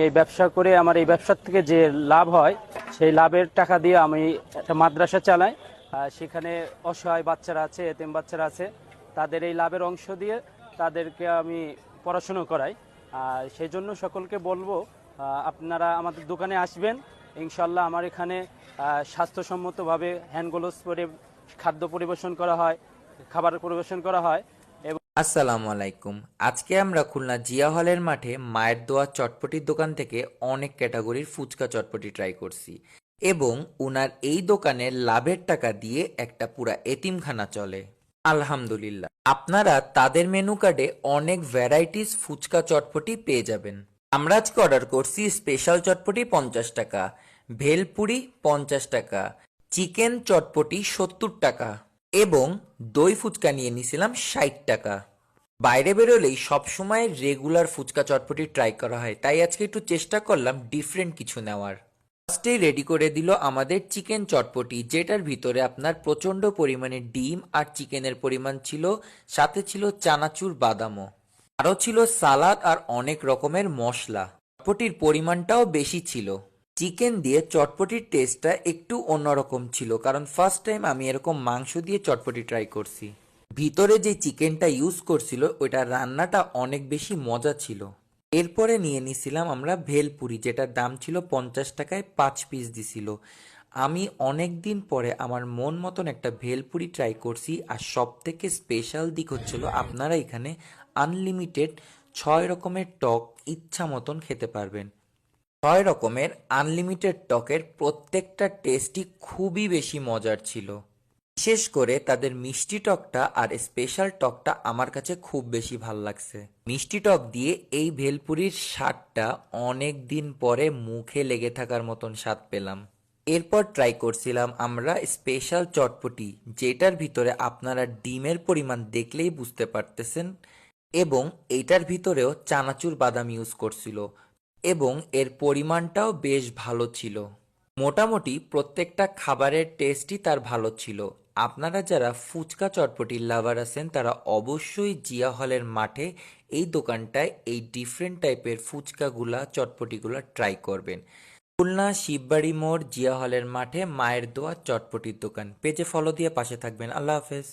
এই ব্যবসা করে আমার এই ব্যবসার থেকে যে লাভ হয় সেই লাভের টাকা দিয়ে আমি একটা মাদ্রাসা চালাই। সেখানে অসহায় বাচ্চারা আছে, এতিম বাচ্চারা আছে, তাদের এই লাভের অংশ দিয়ে তাদেরকে আমি পড়াশুনো করাই। সেই জন্য সকলকে বলবো আপনারা আমাদের দোকানে আসবেন। ইনশাল্লাহ আমার এখানে স্বাস্থ্যসম্মতভাবে হ্যান্ড গ্লোভস পরে খাদ্য পরিবেশন করা হয়, খাবার পরিবেশন করা হয়। আসসালামু আলাইকুম। আজকে আমরা খুলনা জিয়া হলের মাঠে মায়ের দোয়া চটপটির দোকান থেকে অনেক ক্যাটাগরির ফুচকা চটপটি ট্রাই করছি এবং উনার এই দোকানের লাভের টাকা দিয়ে একটা পুরা এতিমখানা চলে। আলহামদুলিল্লাহ, আপনারা তাদের মেনু কার্ডে অনেক ভ্যারাইটিস ফুচকা চটপটি পেয়ে যাবেন। আমরা আজকে অর্ডার করছি স্পেশাল চটপটি 50 টাকা, ভেলপুরি 50 টাকা, চিকেন চটপটি 70 টাকা এবং দই ফুচকা নিয়ে নিছিলাম 60 টাকা। বাইরে বেরোলেই সবসময় রেগুলার ফুচকা চটপটি ট্রাই করা হয়, তাই আজকে একটু চেষ্টা করলাম ডিফারেন্ট কিছু নেওয়ার। ফার্স্টেই রেডি করে দিল আমাদের চিকেন চটপটি, যেটার ভিতরে আপনার প্রচণ্ড পরিমাণে ডিম আর চিকেনের পরিমাণ ছিল, সাথে ছিল চানাচুর বাদামও, আরও ছিল সালাদ আর অনেক রকমের মশলা। চটপটির পরিমাণটাও বেশি ছিল। চিকেন দিয়ে চটপটির টেস্টটা একটু অন্যরকম ছিল, কারণ ফার্স্ট টাইম আমি এরকম মাংস দিয়ে চটপটি ট্রাই করছি। ভিতরে যে চিকেনটা ইউজ করছিল ওইটা রান্নাটা অনেক বেশি মজা ছিল। এরপরে নিয়ে নিছিলাম আমরা ভেলপুরি, যেটার দাম ছিল 50 টাকায় 5 পিস দিছিল। আমি অনেক দিন পরে আমার মন মতন একটা ভেলপুরি ট্রাই করছি, আর সব থেকে স্পেশাল দিক হচ্ছিল আপনারা এখানে আনলিমিটেড 6 রকমের টক ইচ্ছা মতন খেতে পারবেন। 6 রকমের আনলিমিটেড টকের প্রত্যেকটা টেস্টই খুবই বেশি মজার ছিল। বিশেষ করে তাদের মিষ্টি টকটা আর স্পেশাল টকটা আমার কাছে খুব বেশি ভাল লাগছে। মিষ্টি টক দিয়ে এই ভেলপুরির স্বাদটা অনেক দিন পরে মুখে লেগে থাকার মতন স্বাদ পেলাম। এরপর ট্রাই করছিলাম আমরা স্পেশাল চটপটি, যেটার ভিতরে আপনারা ডিমের পরিমাণ দেখলেই বুঝতে পারতেছেন, এবং এইটার ভিতরেও চানাচুর বাদাম ইউজ করছিল এবং এর পরিমাণটাও বেশ ভালো ছিল। মোটামুটি প্রত্যেকটা খাবারের টেস্টই তার ভালো ছিল। আপনারা যারা ফুচকা চটপটির লাভার আছেন তারা অবশ্যই জিয়া হলের মাঠে এই দোকানটায় এই ডিফারেন্ট টাইপের ফুচকাগুলা চটপটিগুলা ট্রাই করবেন। খুলনা শিববাড়ি মোড় জিয়া হলের মাঠে মায়ের দোয়া চটপটির দোকান। পেজে ফলো দিয়ে পাশে থাকবেন। আল্লাহ হাফেজ।